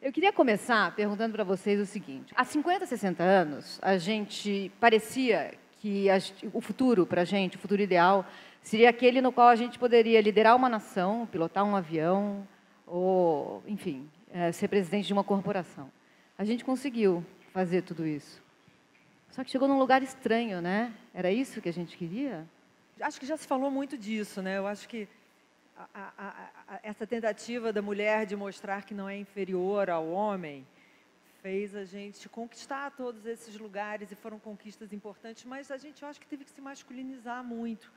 Eu queria começar perguntando para vocês o seguinte. Há 50, 60 anos, a gente parecia que o futuro para a gente, o futuro ideal, seria aquele no qual a gente poderia liderar uma nação, pilotar um avião, ou, enfim, ser presidente de uma corporação. A gente conseguiu fazer tudo isso. Só que chegou num lugar estranho, né? Era isso que a gente queria? Acho que já se falou muito disso, né? Eu acho que essa tentativa da mulher de mostrar que não é inferior ao homem fez a gente conquistar todos esses lugares e foram conquistas importantes, mas a gente, eu acho que teve que se masculinizar muito,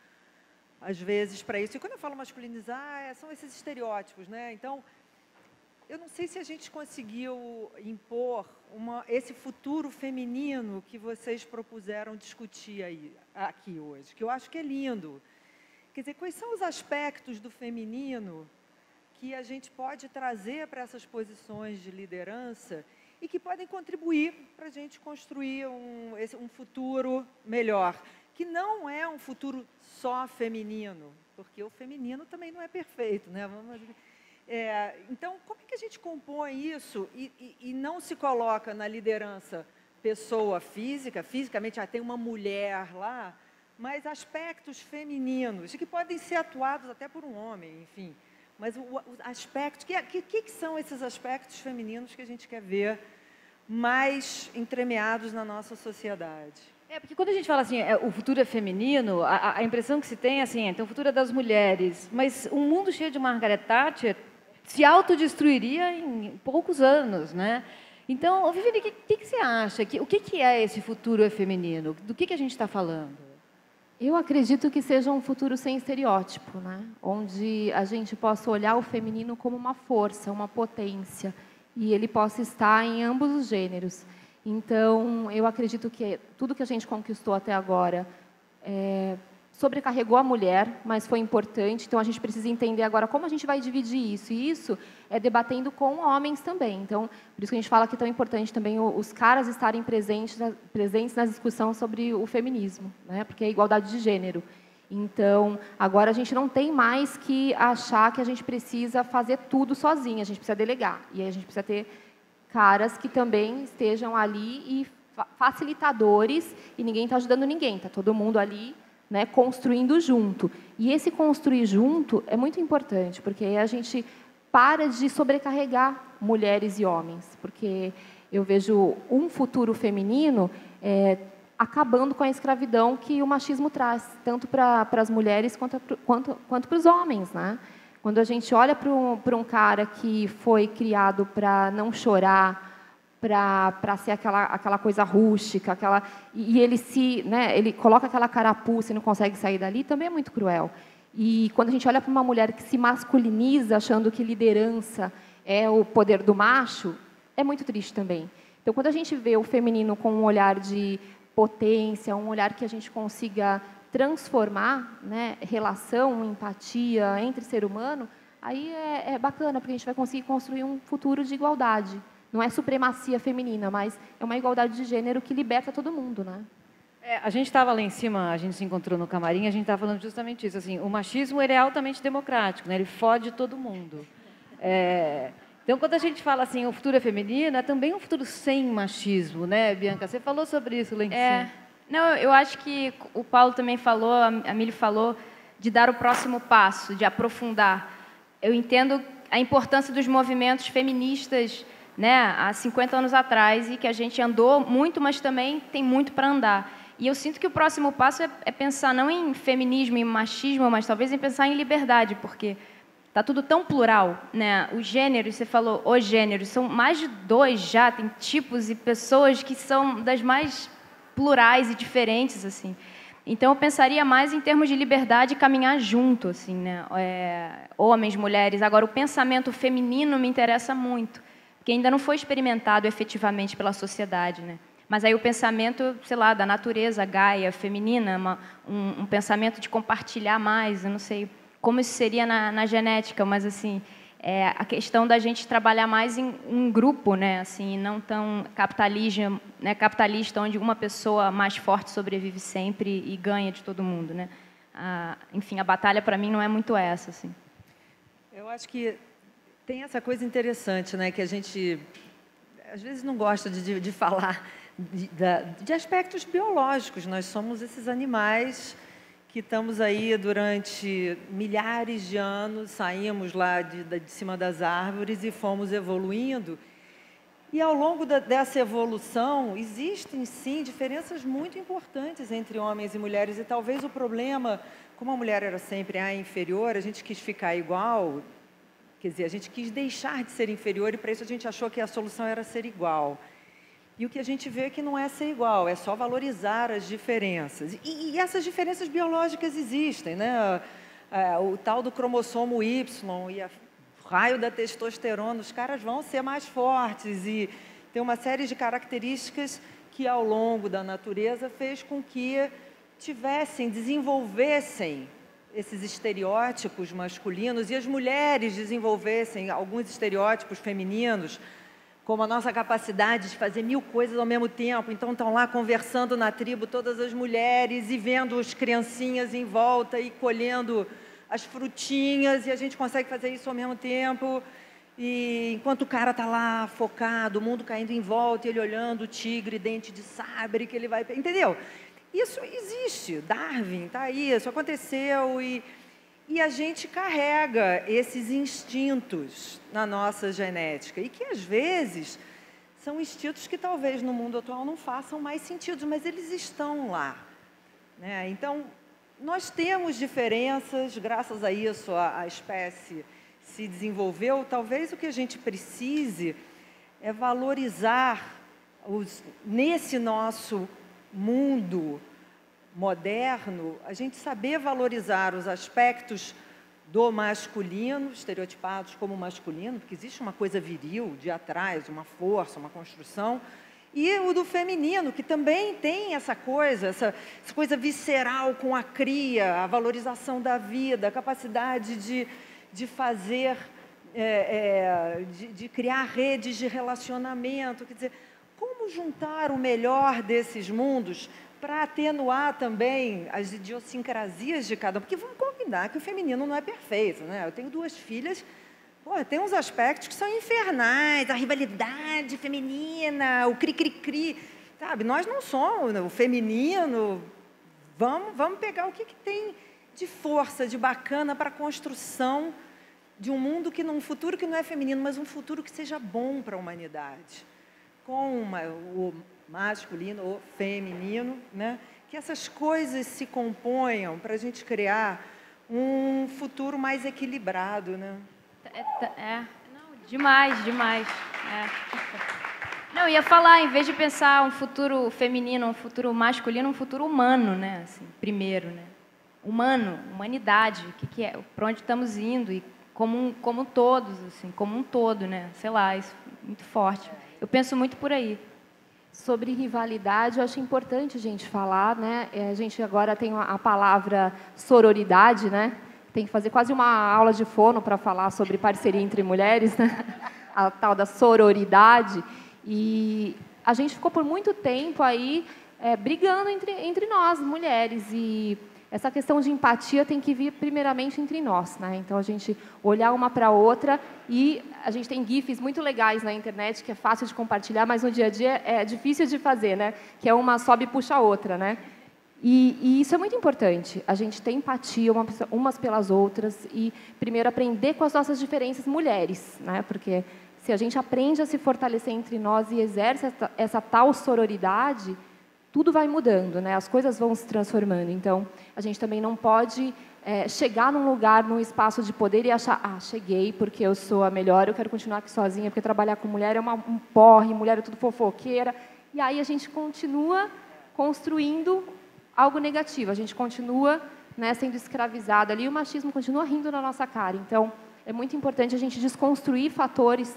às vezes, para isso. E quando eu falo masculinizar, são esses estereótipos, né? Então, eu não sei se a gente conseguiu impor esse futuro feminino que vocês propuseram discutir aqui hoje, que eu acho que é lindo. Quer dizer, quais são os aspectos do feminino que a gente pode trazer para essas posições de liderança e que podem contribuir para a gente construir um futuro melhor, que não é um futuro só feminino, porque o feminino também não é perfeito, né? Então, como é que a gente compõe isso e não se coloca na liderança pessoa física, fisicamente tem uma mulher lá, mas aspectos femininos, que podem ser atuados até por um homem, enfim. Mas os aspectos, que são esses aspectos femininos que a gente quer ver mais entremeados na nossa sociedade? Porque quando a gente fala assim, o futuro é feminino, a impressão que se tem é assim, então o futuro é das mulheres. Mas um mundo cheio de Margaret Thatcher se autodestruiria em poucos anos, né? Então, Viviane, o que você acha? O que é esse futuro feminino? Do que a gente está falando? Eu acredito que seja um futuro sem estereótipo, né? Onde a gente possa olhar o feminino como uma força, uma potência, e ele possa estar em ambos os gêneros. Então, eu acredito que tudo que a gente conquistou até agora sobrecarregou a mulher, mas foi importante. Então, a gente precisa entender agora como a gente vai dividir isso. E isso é debatendo com homens também. Então, por isso que a gente fala que é tão importante também os caras estarem presentes na discussão sobre o feminismo, né? Porque é igualdade de gênero. Então, agora a gente não tem mais que achar que a gente precisa fazer tudo sozinha, a gente precisa delegar. E aí a gente precisa ter caras que também estejam ali e facilitadores, e ninguém está ajudando ninguém, está todo mundo ali, né, construindo junto. E esse construir junto é muito importante, porque aí a gente para de sobrecarregar mulheres e homens, porque eu vejo um futuro feminino acabando com a escravidão que o machismo traz, tanto para as mulheres quanto para os homens, né? Quando a gente olha para um cara que foi criado para não chorar, para ser aquela coisa rústica, e ele coloca aquela carapuça e não consegue sair dali, também é muito cruel. E quando a gente olha para uma mulher que se masculiniza, achando que liderança é o poder do macho, é muito triste também. Então, quando a gente vê o feminino com um olhar de potência, um olhar que a gente consiga transformar, né, relação, empatia entre ser humano, aí é bacana, porque a gente vai conseguir construir um futuro de igualdade. Não é supremacia feminina, mas é uma igualdade de gênero que liberta todo mundo, né? A gente estava lá em cima, a gente se encontrou no camarim, a gente estava falando justamente isso. Assim, o machismo ele é altamente democrático, né? Ele fode todo mundo. Então, quando a gente fala assim, o futuro é feminino, é também um futuro sem machismo, né, Bianca? Você falou sobre isso lá em cima. Não, eu acho que o Paulo também falou, a Mili falou, de dar o próximo passo, de aprofundar. Eu entendo a importância dos movimentos feministas, né, há 50 anos atrás, e que a gente andou muito, mas também tem muito para andar. E eu sinto que o próximo passo é pensar não em feminismo e machismo, mas talvez em pensar em liberdade, porque está tudo tão plural, né? Os gêneros, você falou, os gêneros, são mais de 2 já, tem tipos e pessoas que são das mais plurais e diferentes, assim. Então, eu pensaria mais em termos de liberdade e caminhar junto, assim, né? Homens, mulheres. Agora, o pensamento feminino me interessa muito, que ainda não foi experimentado efetivamente pela sociedade, né? Mas aí o pensamento, sei lá, da natureza Gaia, feminina, um pensamento de compartilhar mais, eu não sei como isso seria na genética, mas assim, a questão da gente trabalhar mais em grupo, né? Assim, não tão capitalista, onde uma pessoa mais forte sobrevive sempre e ganha de todo mundo, né? Enfim, a batalha para mim não é muito essa, assim. Eu acho que Tem essa coisa interessante, né, que a gente às vezes não gosta de falar de aspectos biológicos. Nós somos esses animais que estamos aí durante milhares de anos, saímos lá de cima das árvores e fomos evoluindo. E ao longo dessa evolução, existem sim diferenças muito importantes entre homens e mulheres. E talvez o problema, como a mulher era sempre a inferior, a gente quis ficar igual. Quer dizer, a gente quis deixar de ser inferior e para isso a gente achou que a solução era ser igual. E o que a gente vê é que não é ser igual, é só valorizar as diferenças. E essas diferenças biológicas existem, né? O tal do cromossomo Y e o raio da testosterona, os caras vão ser mais fortes e tem uma série de características que ao longo da natureza fez com que desenvolvessem esses estereótipos masculinos e as mulheres desenvolvessem alguns estereótipos femininos, como a nossa capacidade de fazer 1000 coisas ao mesmo tempo. Então, estão lá conversando na tribo todas as mulheres e vendo as criancinhas em volta e colhendo as frutinhas, e a gente consegue fazer isso ao mesmo tempo. E enquanto o cara está lá focado, o mundo caindo em volta, e ele olhando o tigre, dente de sabre, que ele vai... Entendeu? Isso existe, Darwin está aí, isso aconteceu e a gente carrega esses instintos na nossa genética e que às vezes são instintos que talvez no mundo atual não façam mais sentido, mas eles estão lá, né? Então, nós temos diferenças, graças a isso a espécie se desenvolveu. Talvez o que a gente precise é valorizar nesse nosso mundo moderno, a gente saber valorizar os aspectos do masculino, estereotipados como masculino, porque existe uma coisa viril de atrás, uma força, uma construção, e o do feminino, que também tem essa coisa visceral com a cria, a valorização da vida, a capacidade de fazer, de criar redes de relacionamento. Quer dizer, como juntar o melhor desses mundos para atenuar também as idiosincrasias de cada um? Porque vamos combinar que o feminino não é perfeito, né? Eu tenho 2 filhas, tem uns aspectos que são infernais, a rivalidade feminina, o cri-cri-cri, sabe? Nós não somos o feminino. Vamos pegar o que tem de força, de bacana para a construção de um mundo num futuro que não é feminino, mas um futuro que seja bom para a humanidade, com o masculino ou feminino, né? Que essas coisas se componham para a gente criar um futuro mais equilibrado, né? Não, demais. Não, ia falar, em vez de pensar um futuro feminino, um futuro masculino, um futuro humano, né? Assim, primeiro, né? Humano, humanidade, o que é, para onde estamos indo e como todos, assim, como um todo, né? Sei lá, isso é muito forte. Eu penso muito por aí. Sobre rivalidade, eu acho importante a gente falar, né? A gente agora tem a palavra sororidade, né? Tem que fazer quase uma aula de fono para falar sobre parceria entre mulheres, né? A tal da sororidade. E a gente ficou por muito tempo aí brigando entre nós, mulheres, e essa questão de empatia tem que vir primeiramente entre nós, né? Então, a gente olhar uma para a outra, e a gente tem GIFs muito legais na internet, que é fácil de compartilhar, mas no dia a dia é difícil de fazer, né? Que é uma sobe e puxa a outra, né? E isso é muito importante, a gente ter empatia umas pelas outras e, primeiro, aprender com as nossas diferenças mulheres, né? Porque se a gente aprende a se fortalecer entre nós e exerce essa tal sororidade, tudo vai mudando, né? As coisas vão se transformando. Então, a gente também não pode chegar num lugar, num espaço de poder e achar, cheguei porque eu sou a melhor, eu quero continuar aqui sozinha, porque trabalhar com mulher é um porre, mulher é tudo fofoqueira. E aí a gente continua construindo algo negativo, a gente continua, né, sendo escravizada ali, e o machismo continua rindo na nossa cara. Então, é muito importante a gente desconstruir fatores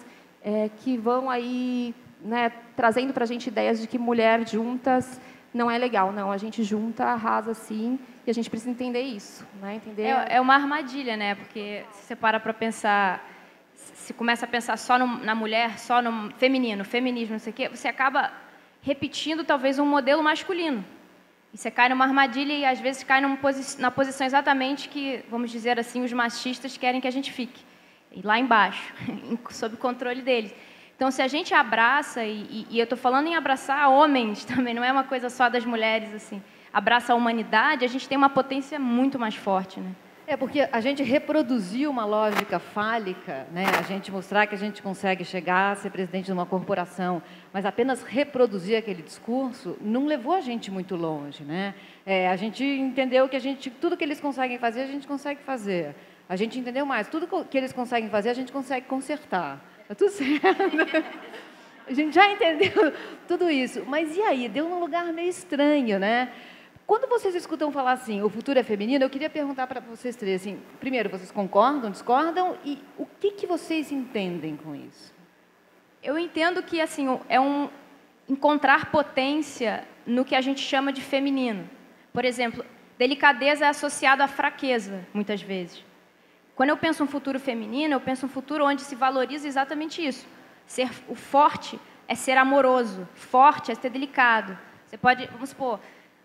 que vão aí, né, trazendo para a gente ideias de que mulher juntas não é legal. Não, a gente junta, arrasa sim, e a gente precisa entender isso, né? Entender... É uma armadilha, né? Porque se você para pensar, se começa a pensar só na mulher, só no feminino, feminismo, não sei o quê, você acaba repetindo talvez um modelo masculino. E você cai numa armadilha e às vezes cai na posição exatamente que, vamos dizer assim, os machistas querem que a gente fique. lá embaixo, sob controle deles. Então, se a gente abraça, e eu estou falando em abraçar homens também, não é uma coisa só das mulheres, assim, abraça a humanidade, a gente tem uma potência muito mais forte, né? Porque a gente reproduzir uma lógica fálica, né? A gente mostrar que a gente consegue chegar a ser presidente de uma corporação, mas apenas reproduzir aquele discurso, não levou a gente muito longe, né? A gente entendeu que tudo que eles conseguem fazer, a gente consegue fazer. A gente entendeu mais, tudo que eles conseguem fazer, a gente consegue consertar. Está tudo certo. A gente já entendeu tudo isso. Mas e aí? Deu num lugar meio estranho, né? Quando vocês escutam falar assim, o futuro é feminino, eu queria perguntar para vocês três, assim, primeiro, vocês concordam, discordam? E o que vocês entendem com isso? Eu entendo que, assim, encontrar potência no que a gente chama de feminino. Por exemplo, delicadeza é associada à fraqueza, muitas vezes. Quando eu penso um futuro feminino, eu penso um futuro onde se valoriza exatamente isso. O forte é ser amoroso, forte é ser delicado. Você pode, vamos supor,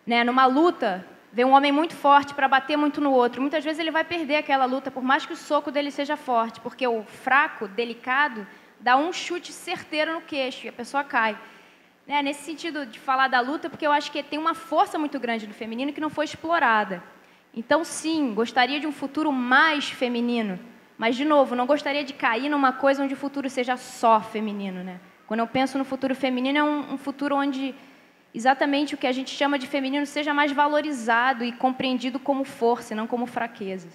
né, numa luta, ver um homem muito forte para bater muito no outro. Muitas vezes ele vai perder aquela luta, por mais que o soco dele seja forte, porque o fraco, delicado, dá um chute certeiro no queixo e a pessoa cai. Né, nesse sentido de falar da luta, porque eu acho que tem uma força muito grande do feminino que não foi explorada. Então, sim, gostaria de um futuro mais feminino, mas, de novo, não gostaria de cair numa coisa onde o futuro seja só feminino, né? Quando eu penso no futuro feminino, é um futuro onde exatamente o que a gente chama de feminino seja mais valorizado e compreendido como força, e não como fraquezas.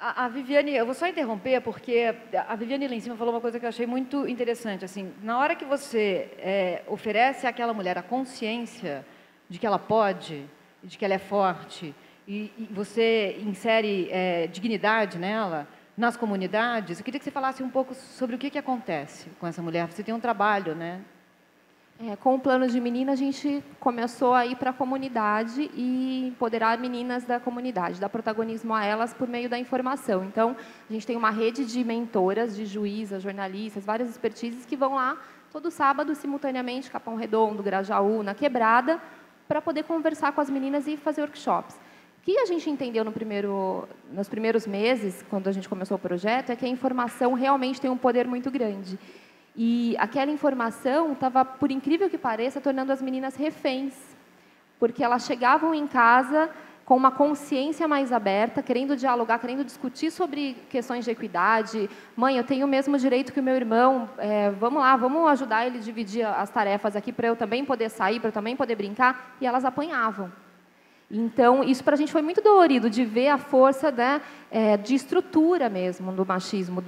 A Viviane, eu vou só interromper, porque a Viviane lá em cima falou uma coisa que eu achei muito interessante. Assim, na hora que você oferece àquela mulher a consciência de que ela pode, de que ela é forte, e você insere dignidade nela, nas comunidades, eu queria que você falasse um pouco sobre o que acontece com essa mulher. Você tem um trabalho, né? Com o Plano de Menina, a gente começou a ir para a comunidade e empoderar meninas da comunidade, dar protagonismo a elas por meio da informação. Então, a gente tem uma rede de mentoras, de juízas, jornalistas, várias expertises que vão lá todo sábado, simultaneamente, Capão Redondo, Grajaú, na Quebrada, para poder conversar com as meninas e fazer workshops. O que a gente entendeu nos primeiros meses, quando a gente começou o projeto, é que a informação realmente tem um poder muito grande. E aquela informação estava, por incrível que pareça, tornando as meninas reféns, porque elas chegavam em casa com uma consciência mais aberta, querendo dialogar, querendo discutir sobre questões de equidade. Mãe, eu tenho o mesmo direito que o meu irmão, vamos lá, vamos ajudar ele a dividir as tarefas aqui para eu também poder sair, para eu também poder brincar. E elas apanhavam. Então, isso para a gente foi muito dolorido, de ver a força, né, de estrutura mesmo do machismo,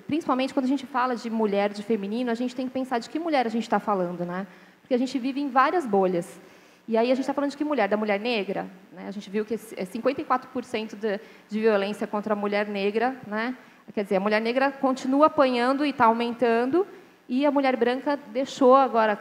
principalmente quando a gente fala de mulher, de feminino, a gente tem que pensar de que mulher a gente está falando, né? Porque a gente vive em várias bolhas. E aí a gente está falando de que mulher? Da mulher negra? Né? A gente viu que 54% de violência contra a mulher negra, né? Quer dizer, a mulher negra continua apanhando e está aumentando, e a mulher branca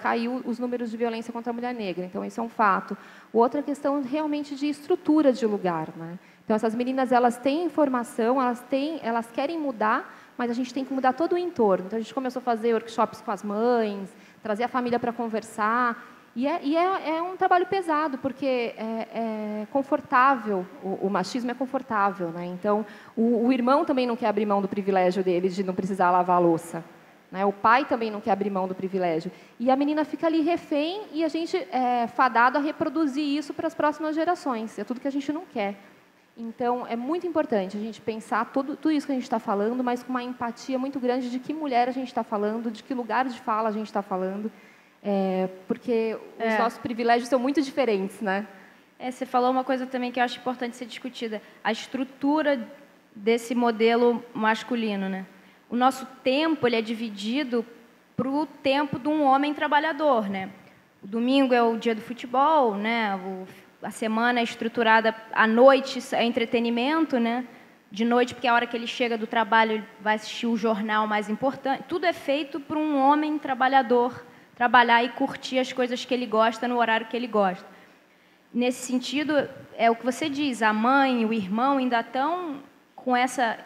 caiu os números de violência contra a mulher negra. Então, isso é um fato. Outra questão realmente de estrutura de lugar, né? Então, essas meninas, elas têm informação, elas querem mudar, mas a gente tem que mudar todo o entorno. Então, a gente começou a fazer workshops com as mães, trazer a família para conversar. E é um trabalho pesado, porque é confortável, o machismo é confortável, né? Então, o irmão também não quer abrir mão do privilégio dele de não precisar lavar a louça. Né? O pai também não quer abrir mão do privilégio. E a menina fica ali refém e a gente é fadado a reproduzir isso para as próximas gerações. É tudo que a gente não quer. Então, é muito importante a gente pensar tudo isso que a gente está falando, mas com uma empatia muito grande de que mulher a gente está falando, de que lugar de fala a gente está falando, porque os nossos privilégios são muito diferentes, né? Você falou uma coisa também que eu acho importante ser discutida, a estrutura desse modelo masculino, né? O nosso tempo ele é dividido para o tempo de um homem trabalhador, né? O domingo é o dia do futebol, né? A semana é estruturada, à noite é entretenimento, né? De noite, porque a hora que ele chega do trabalho, ele vai assistir o jornal mais importante. Tudo é feito para um homem trabalhador trabalhar e curtir as coisas que ele gosta no horário que ele gosta. Nesse sentido, é o que você diz, a mãe e o irmão ainda estão com essa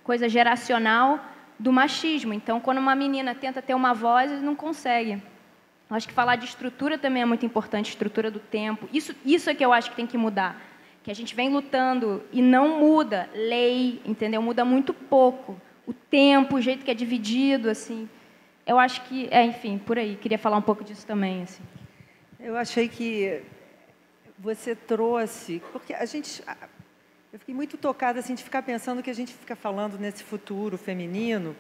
coisa geracional do machismo. Então, quando uma menina tenta ter uma voz, ele não consegue. Eu acho que falar de estrutura também é muito importante, estrutura do tempo. Isso é que eu acho que tem que mudar. que a gente vem lutando e não muda, lei, entendeu? Muda muito pouco. O tempo, o jeito que é dividido, assim. Eu acho que, enfim, por aí. Queria falar um pouco disso também, assim. Eu achei que você trouxe, porque eu fiquei muito tocada assim, de ficar pensando que a gente fica falando nesse futuro feminino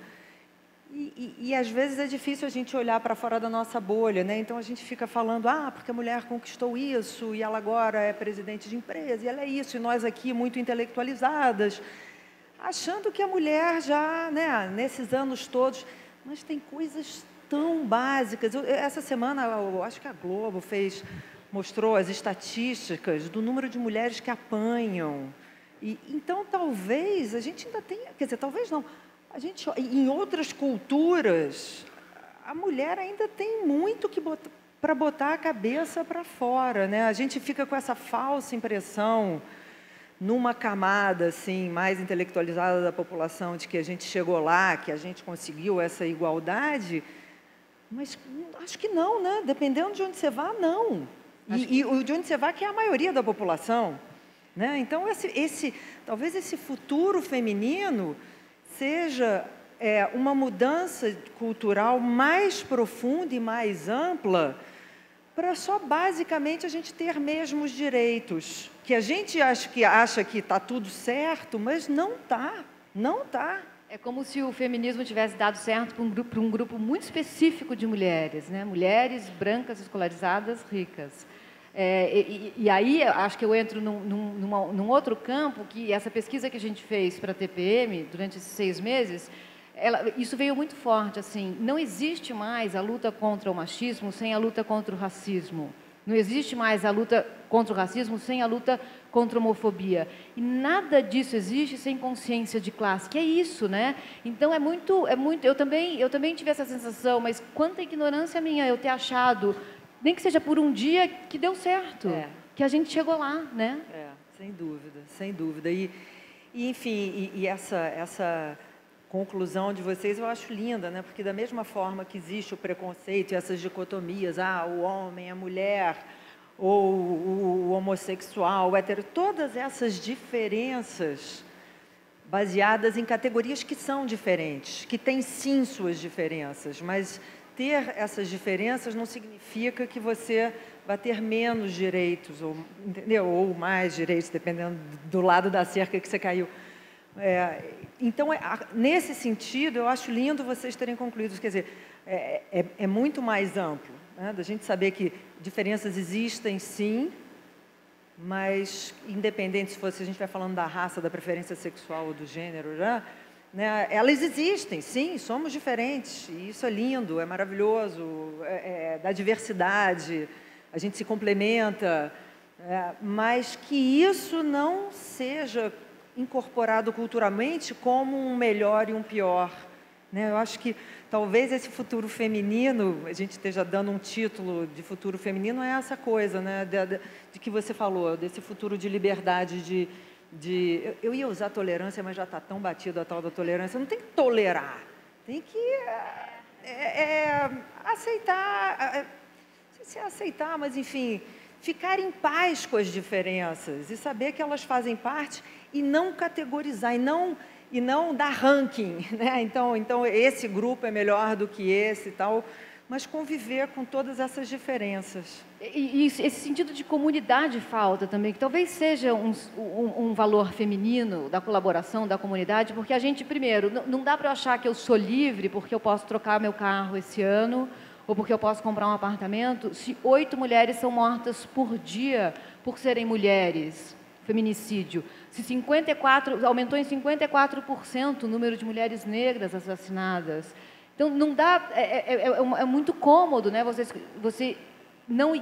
e às vezes é difícil a gente olhar para fora da nossa bolha, né? Então a gente fica falando, porque a mulher conquistou isso e ela agora é presidente de empresa e ela é isso, e nós aqui muito intelectualizadas, achando que a mulher já, né, nesses anos todos, mas tem coisas tão básicas. Essa semana, eu acho que a Globo mostrou as estatísticas do número de mulheres que apanham. Então, talvez a gente ainda tenha, quer dizer, talvez não, em outras culturas, a mulher ainda tem muito para botar a cabeça para fora, né? A gente fica com essa falsa impressão, numa camada assim, mais intelectualizada da população, de que a gente chegou lá, que a gente conseguiu essa igualdade, mas acho que não, né? Dependendo de onde você vá, não. E de onde você vai, que é a maioria da população. Né? Então, talvez esse futuro feminino seja uma mudança cultural mais profunda e mais ampla para só basicamente a gente ter mesmos direitos, que a gente acha que está tudo certo, mas não está, não está. É como se o feminismo tivesse dado certo para um grupo muito específico de mulheres, né? Mulheres brancas, escolarizadas, ricas. E aí, acho que eu entro num outro campo, que essa pesquisa que a gente fez para a TPM, durante esses 6 meses, isso veio muito forte, assim, não existe mais a luta contra o machismo sem a luta contra o racismo. Não existe mais a luta contra o racismo sem a luta contra a homofobia. E nada disso existe sem consciência de classe, que é isso, né? Então, eu também tive essa sensação, mas quanta ignorância minha eu ter achado, nem que seja por um dia, que deu certo, que a gente chegou lá, né? Sem dúvida, sem dúvida. Enfim, essa conclusão de vocês eu acho linda, né? Porque da mesma forma que existe o preconceito e essas dicotomias, o homem, a mulher, ou o homossexual, o hétero, todas essas diferenças baseadas em categorias que são diferentes, que têm sim suas diferenças, mas ter essas diferenças não significa que você vai ter menos direitos, entendeu? Ou mais direitos, dependendo do lado da cerca que você caiu. Então, nesse sentido, eu acho lindo vocês terem concluído. Quer dizer, é muito mais amplo, né? Da gente saber que diferenças existem, sim, mas, independente se a gente estiver falando da raça, da preferência sexual ou do gênero, né, elas existem, sim, somos diferentes, e isso é lindo, é maravilhoso, da diversidade, a gente se complementa, mas que isso não seja incorporado culturalmente como um melhor e um pior, né? Eu acho que talvez esse futuro feminino, a gente esteja dando um título de futuro feminino, é essa coisa, né, de que você falou, desse futuro de liberdade, eu ia usar tolerância, mas já está tão batido a tal da tolerância, não tem que tolerar, tem que aceitar, não sei se é aceitar, mas enfim, ficar em paz com as diferenças e saber que elas fazem parte e não categorizar, e não dar ranking, né? Então esse grupo é melhor do que esse e tal, mas conviver com todas essas diferenças. E esse sentido de comunidade falta também, que talvez seja um valor feminino da colaboração da comunidade, porque a gente, primeiro, não dá para eu achar que eu sou livre porque eu posso trocar meu carro esse ano, ou porque eu posso comprar um apartamento, se 8 mulheres são mortas por dia por serem mulheres, feminicídio. Se aumentou em 54% o número de mulheres negras assassinadas. Então, não dá, é muito cômodo, né, você não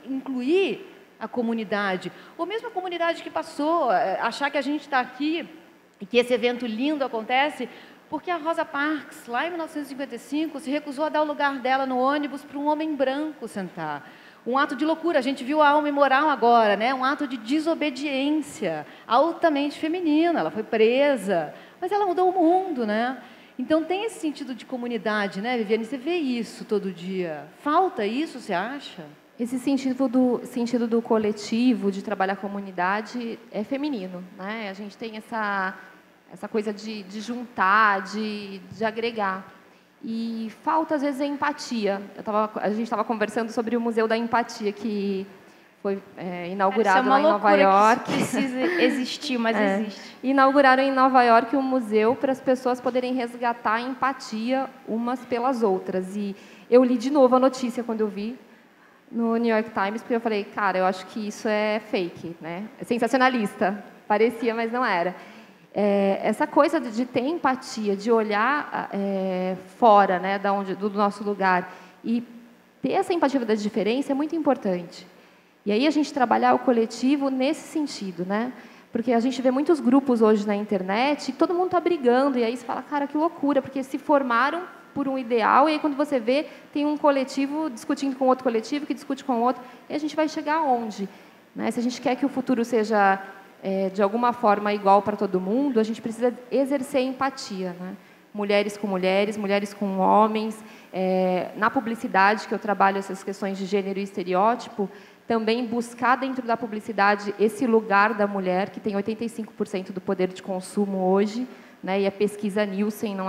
incluir a comunidade, ou mesmo a comunidade que passou, achar que a gente está aqui e que esse evento lindo acontece, porque a Rosa Parks, lá em 1955, se recusou a dar o lugar dela no ônibus para um homem branco sentar. Um ato de loucura, a gente viu a alma imoral agora, né? Um ato de desobediência, altamente feminino, ela foi presa, mas ela mudou o mundo, né? Então tem esse sentido de comunidade, né, Viviane? Você vê isso todo dia. Falta isso, você acha? Esse sentido do coletivo, de trabalhar a comunidade, é feminino, né? A gente tem essa coisa de juntar, de agregar. E falta, às vezes, a empatia. A gente estava conversando sobre o Museu da Empatia, que foi inaugurado lá em Nova York. Que precisa existir, mas existe. Inauguraram em Nova York um museu para as pessoas poderem resgatar a empatia umas pelas outras. E eu li de novo a notícia quando eu vi no New York Times, porque eu falei, cara, eu acho que isso é fake, né? É sensacionalista. Parecia, mas não era. Essa coisa de ter empatia, de olhar fora, né, do nosso lugar e ter essa empatia da diferença é muito importante. E aí a gente trabalhar o coletivo nesse sentido, né? Porque a gente vê muitos grupos hoje na internet e todo mundo está brigando, e aí você fala, cara, que loucura, porque se formaram por um ideal, e aí quando você vê, tem um coletivo discutindo com outro coletivo, que discute com outro, e a gente vai chegar aonde? Né? Se a gente quer que o futuro seja, de alguma forma, igual para todo mundo, a gente precisa exercer empatia, né? Mulheres com homens. Na publicidade, que eu trabalho essas questões de gênero e estereótipo, também buscar dentro da publicidade esse lugar da mulher, que tem 85% do poder de consumo hoje, né? E a pesquisa Nielsen, não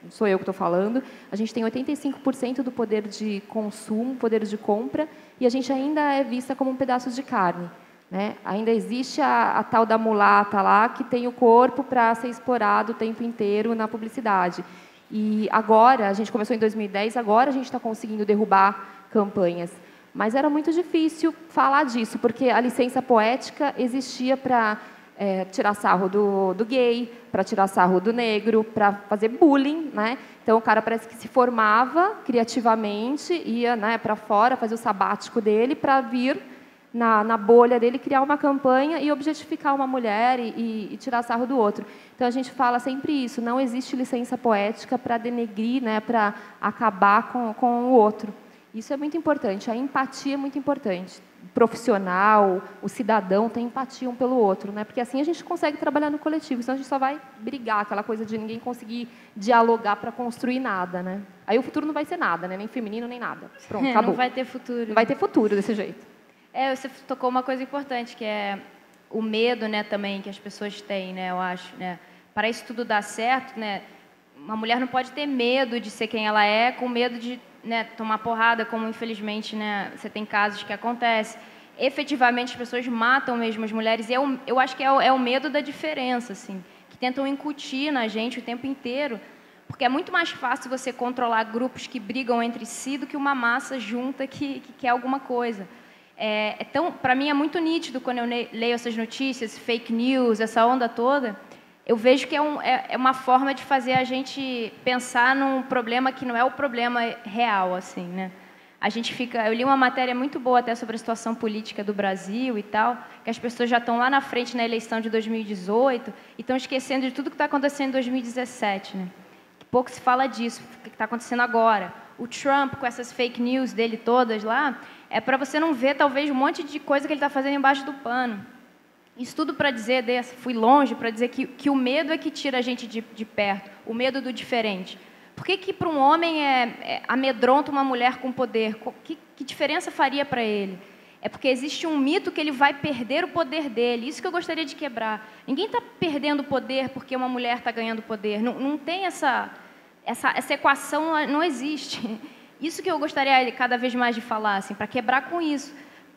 sou eu que estou falando, a gente tem 85% do poder de consumo, poder de compra, e a gente ainda é vista como um pedaço de carne, né? Ainda existe a tal da mulata lá, que tem o corpo para ser explorado o tempo inteiro na publicidade. E agora, a gente começou em 2010, agora a gente está conseguindo derrubar campanhas. Mas era muito difícil falar disso, porque a licença poética existia para tirar sarro do gay, para tirar sarro do negro, para fazer bullying, né? Então, o cara parece que se formava criativamente, ia, né, para fora, fazer o sabático dele, para vir na bolha dele, criar uma campanha e objetificar uma mulher e tirar sarro do outro. Então, a gente fala sempre isso, não existe licença poética para denegrir, né, para acabar com o outro. Isso é muito importante, a empatia é muito importante. O profissional, o cidadão tem empatia um pelo outro, né? Porque assim a gente consegue trabalhar no coletivo, senão a gente só vai brigar, aquela coisa de ninguém conseguir dialogar para construir nada, né? Aí o futuro não vai ser nada, né? Nem feminino, nem nada. Pronto, acabou. Não vai ter futuro. Não vai ter futuro desse jeito. Você tocou uma coisa importante, que é o medo, né, também, que as pessoas têm, né, eu acho, né? Para isso tudo dar certo, né, uma mulher não pode ter medo de ser quem ela é, com medo de, né, tomar porrada, como infelizmente, né, você tem casos que acontecem. Efetivamente, as pessoas matam mesmo as mulheres, e eu acho que é o medo da diferença, assim, que tentam incutir na gente o tempo inteiro, porque é muito mais fácil você controlar grupos que brigam entre si do que uma massa junta que quer alguma coisa. Então, para mim, é muito nítido quando eu leio essas notícias, fake news, essa onda toda. Eu vejo que é uma forma de fazer a gente pensar num problema que não é o problema real, assim, né? Eu li uma matéria muito boa até sobre a situação política do Brasil e tal, que as pessoas já estão lá na frente na eleição de 2018 e estão esquecendo de tudo que está acontecendo em 2017, né? Pouco se fala disso, o que está acontecendo agora. O Trump, com essas fake news dele todas lá, é para você não ver, talvez, um monte de coisa que ele está fazendo embaixo do pano. Isso tudo para dizer, fui longe, para dizer que o medo é que tira a gente de perto, o medo do diferente. Por que para um homem amedronta uma mulher com poder? Que diferença faria para ele? É porque existe um mito que ele vai perder o poder dele. Isso que eu gostaria de quebrar. Ninguém está perdendo poder porque uma mulher está ganhando poder. Não tem essa equação, não existe. Isso que eu gostaria cada vez mais de falar, assim, para quebrar com isso.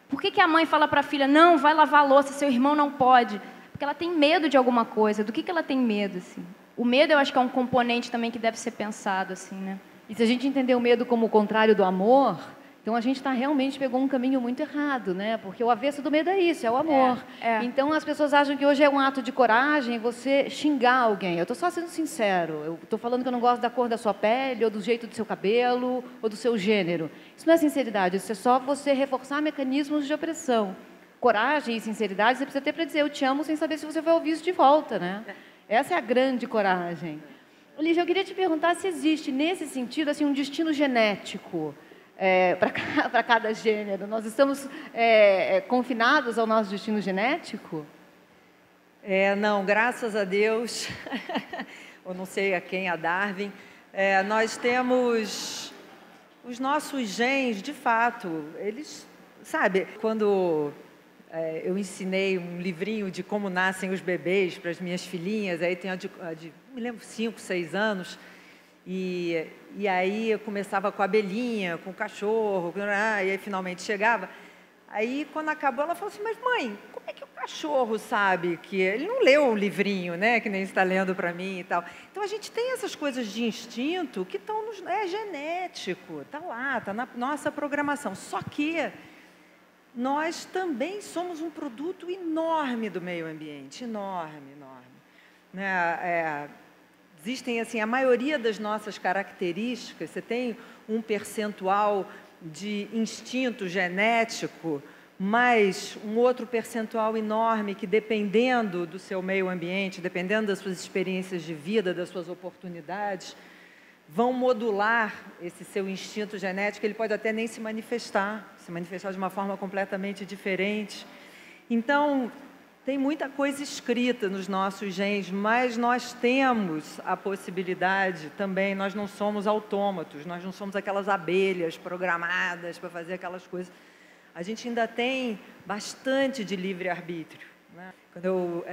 Por que a mãe fala para a filha, não, vai lavar a louça, seu irmão não pode? Porque ela tem medo de alguma coisa. Do que ela tem medo, assim? O medo, eu acho que é um componente também que deve ser pensado, assim, né? E se a gente entender o medo como o contrário do amor, então a gente realmente pegou um caminho muito errado, né? Porque o avesso do medo é isso, é o amor. Então as pessoas acham que hoje é um ato de coragem você xingar alguém. Eu estou só sendo sincero. Eu estou falando que eu não gosto da cor da sua pele, ou do jeito do seu cabelo, ou do seu gênero. Isso não é sinceridade, isso é só você reforçar mecanismos de opressão. Coragem e sinceridade você precisa ter para dizer eu te amo sem saber se você vai ouvir isso de volta, né? Essa é a grande coragem. Lígia, eu queria te perguntar se existe, nesse sentido, assim, um destino genético para cada gênero. Nós estamos confinados ao nosso destino genético? Não, graças a Deus, eu não sei a quem, a Darwin, nós temos os nossos genes, de fato, eles sabe, quando eu ensinei um livrinho de como nascem os bebês para as minhas filhinhas, aí tem a de me lembro, 5, 6 anos, e aí eu começava com a abelhinha, com o cachorro, e aí finalmente chegava. Aí, quando acabou, ela falou assim, mas mãe, como é que o cachorro sabe que... Ele não leu o livrinho, né, que nem está lendo para mim e tal. Então, a gente tem essas coisas de instinto que estão nos... É genético, está lá, está na nossa programação. Só que nós também somos um produto enorme do meio ambiente, enorme, enorme. Né? Existem, assim, a maioria das nossas características, você tem um percentual de instinto genético, mais um outro percentual enorme que, dependendo do seu meio ambiente, dependendo das suas experiências de vida, das suas oportunidades, vão modular esse seu instinto genético. Ele pode até nem se manifestar de uma forma completamente diferente. Então, tem muita coisa escrita nos nossos genes, mas nós temos a possibilidade também, nós não somos autômatos, nós não somos aquelas abelhas programadas para fazer aquelas coisas. A gente ainda tem bastante de livre-arbítrio, né? Quando eu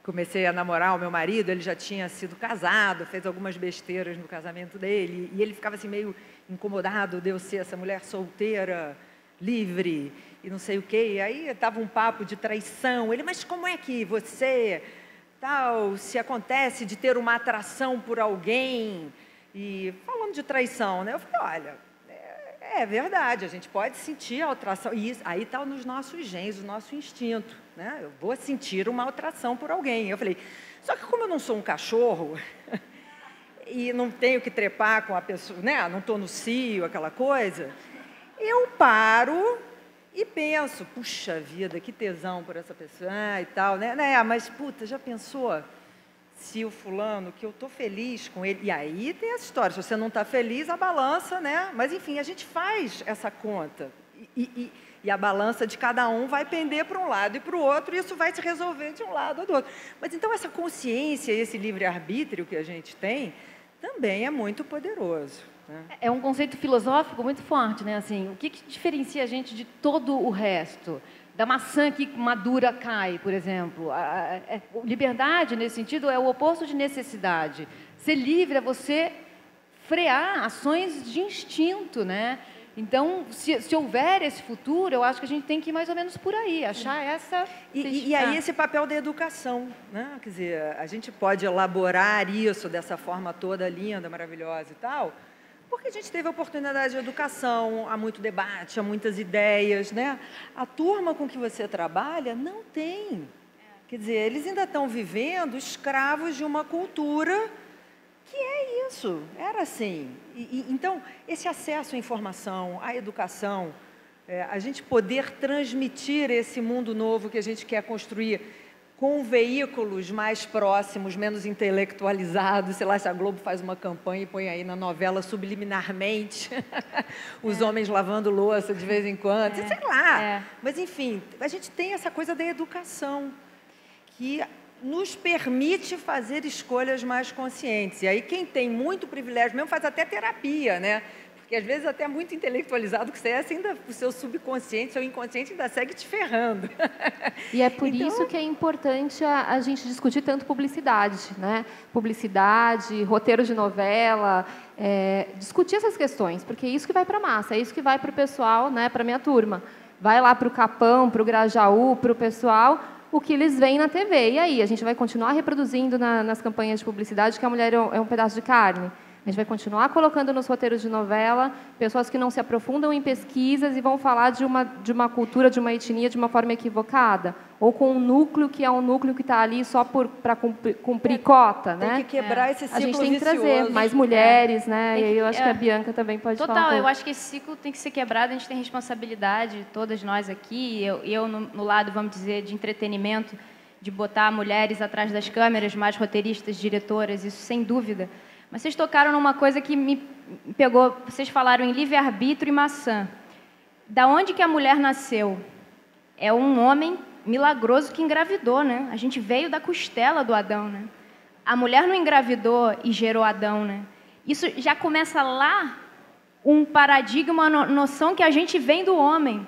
comecei a namorar o meu marido, ele já tinha sido casado, fez algumas besteiras no casamento dele, e ele ficava assim meio incomodado de eu ser essa mulher solteira, livre, e não sei o quê. E aí estava um papo de traição. Ele, mas como é que você, tal, se acontece de ter uma atração por alguém? E falando de traição, né? Eu falei, olha, é verdade, a gente pode sentir a atração. E isso, aí está nos nossos genes, o nosso instinto, né? Eu vou sentir uma atração por alguém. Eu falei, só que como eu não sou um cachorro e não tenho que trepar com a pessoa, né? Não estou no cio, aquela coisa, eu paro e penso, puxa vida, que tesão por essa pessoa e tal, né? Mas, puta, já pensou se o fulano, que eu estou feliz com ele... E aí tem essa história, se você não está feliz, a balança, né? Mas, enfim, a gente faz essa conta. E a balança de cada um vai pender para um lado e para o outro, e isso vai se resolver de um lado ou do outro. Mas, então, essa consciência, esse livre-arbítrio que a gente tem, também é muito poderoso. É um conceito filosófico muito forte, né? Assim, o que diferencia a gente de todo o resto? Da maçã que madura cai, por exemplo. Liberdade, nesse sentido, é o oposto de necessidade. Ser livre é você frear ações de instinto, né? Então, se houver esse futuro, eu acho que a gente tem que ir mais ou menos por aí, achar essa... E aí esse papel da educação, né? Quer dizer, a gente pode elaborar isso dessa forma toda linda, maravilhosa e tal, porque a gente teve a oportunidade de educação, há muito debate, há muitas ideias, né? A turma com que você trabalha não tem. Quer dizer, eles ainda estão vivendo escravos de uma cultura que é isso, era assim. Então, esse acesso à informação, à educação, a gente poder transmitir esse mundo novo que a gente quer construir com veículos mais próximos, menos intelectualizados, sei lá, se a Globo faz uma campanha e põe aí na novela subliminarmente os homens lavando louça de vez em quando, sei lá. Mas, enfim, a gente tem essa coisa da educação que nos permite fazer escolhas mais conscientes. E aí quem tem muito privilégio mesmo faz até terapia, né? Porque às vezes até muito intelectualizado que você é, ainda o seu subconsciente, seu inconsciente ainda segue te ferrando. E é por isso que é importante a gente discutir tanto publicidade, né? Publicidade, roteiro de novela, discutir essas questões, porque é isso que vai para a massa, é isso que vai para o pessoal, né? Para a minha turma. Vai lá para o Capão, para o Grajaú, para o pessoal, o que eles veem na TV. E aí, a gente vai continuar reproduzindo nas campanhas de publicidade que a mulher é um pedaço de carne. A gente vai continuar colocando nos roteiros de novela pessoas que não se aprofundam em pesquisas e vão falar de uma cultura, de uma etnia, de uma forma equivocada. Ou com um núcleo que é um núcleo que está ali só para cumprir cota, né? Tem que quebrar esse ciclo vicioso. A gente tem que trazer mais mulheres, né? E eu acho que a Bianca também pode falar um pouco. Eu acho que esse ciclo tem que ser quebrado, a gente tem responsabilidade, todas nós aqui, eu no lado, vamos dizer, de entretenimento, de botar mulheres atrás das câmeras, mais roteiristas, diretoras, isso sem dúvida. Mas vocês tocaram numa coisa que me pegou, vocês falaram em livre-arbítrio e maçã. Da onde que a mulher nasceu? É um homem milagroso que engravidou, né? A gente veio da costela do Adão, né? A mulher não engravidou e gerou Adão, né? Isso já começa lá um paradigma, uma noção que a gente vem do homem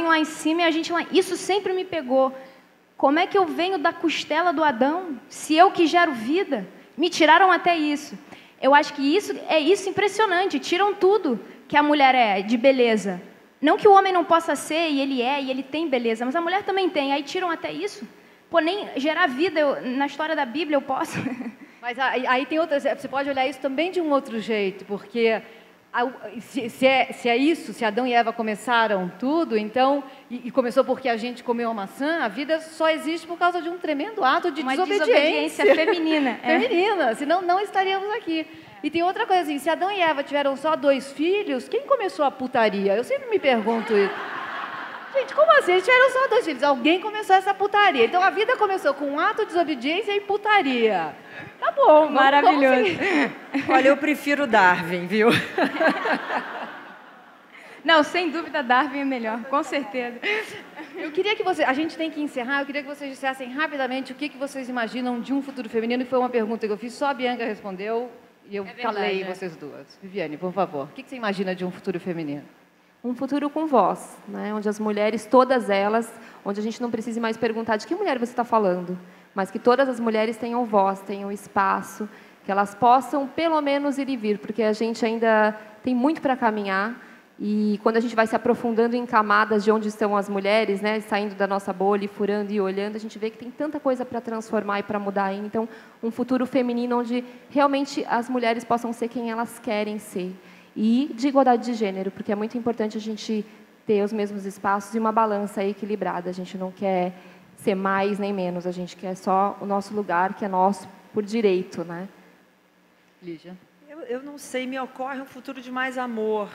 lá em cima e a gente lá. Isso sempre me pegou. Como é que eu venho da costela do Adão? Se eu que gero vida, me tiraram até isso. Eu acho que isso é impressionante. Tiram tudo que a mulher é de beleza. Não que o homem não possa ser, e ele tem beleza, mas a mulher também tem. Aí tiram até isso. Pô, nem gerar vida, na história da Bíblia eu posso. Mas aí tem outras. Você pode olhar isso também de um outro jeito, porque se é isso, se Adão e Eva começaram tudo, então, e começou porque a gente comeu a maçã, a vida só existe por causa de um tremendo ato de desobediência feminina. Feminina, senão não estaríamos aqui. E tem outra coisa assim, se Adão e Eva tiveram só 2 filhos, quem começou a putaria? Eu sempre me pergunto isso. Gente, como assim? Eles tiveram só 2 filhos. Alguém começou essa putaria. Então a vida começou com um ato de desobediência e putaria. Tá bom, maravilhoso. Olha, eu prefiro Darwin, viu? Não, sem dúvida, Darwin é melhor, com certeza. Eu queria que a gente tem que encerrar, eu queria que vocês dissessem rapidamente o que vocês imaginam de um futuro feminino, que foi uma pergunta que eu fiz, só a Bianca respondeu e eu calei vocês duas. Viviane, por favor, o que você imagina de um futuro feminino? Um futuro com voz, né? Onde as mulheres, todas elas, onde a gente não precise mais perguntar de que mulher você está falando, mas que todas as mulheres tenham voz, tenham espaço, que elas possam pelo menos ir e vir, porque a gente ainda tem muito para caminhar e quando a gente vai se aprofundando em camadas de onde estão as mulheres, né, saindo da nossa bolha e furando e olhando, a gente vê que tem tanta coisa para transformar e para mudar ainda. Então, um futuro feminino onde realmente as mulheres possam ser quem elas querem ser. E de igualdade de gênero, porque é muito importante a gente ter os mesmos espaços e uma balança equilibrada. A gente não quer ser mais nem menos, a gente quer só o nosso lugar, que é nosso por direito, né? Lígia? Eu não sei, me ocorre um futuro de mais amor.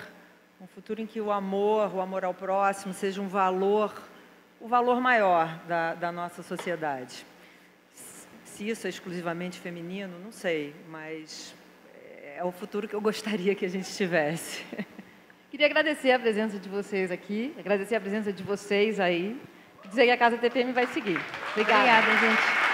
Um futuro em que o amor ao próximo, seja o valor maior da nossa sociedade. Se isso é exclusivamente feminino, não sei, mas é o futuro que eu gostaria que a gente tivesse. Queria agradecer a presença de vocês aqui, agradecer a presença de vocês aí, dizer que a Casa TPM vai seguir. Obrigada, gente.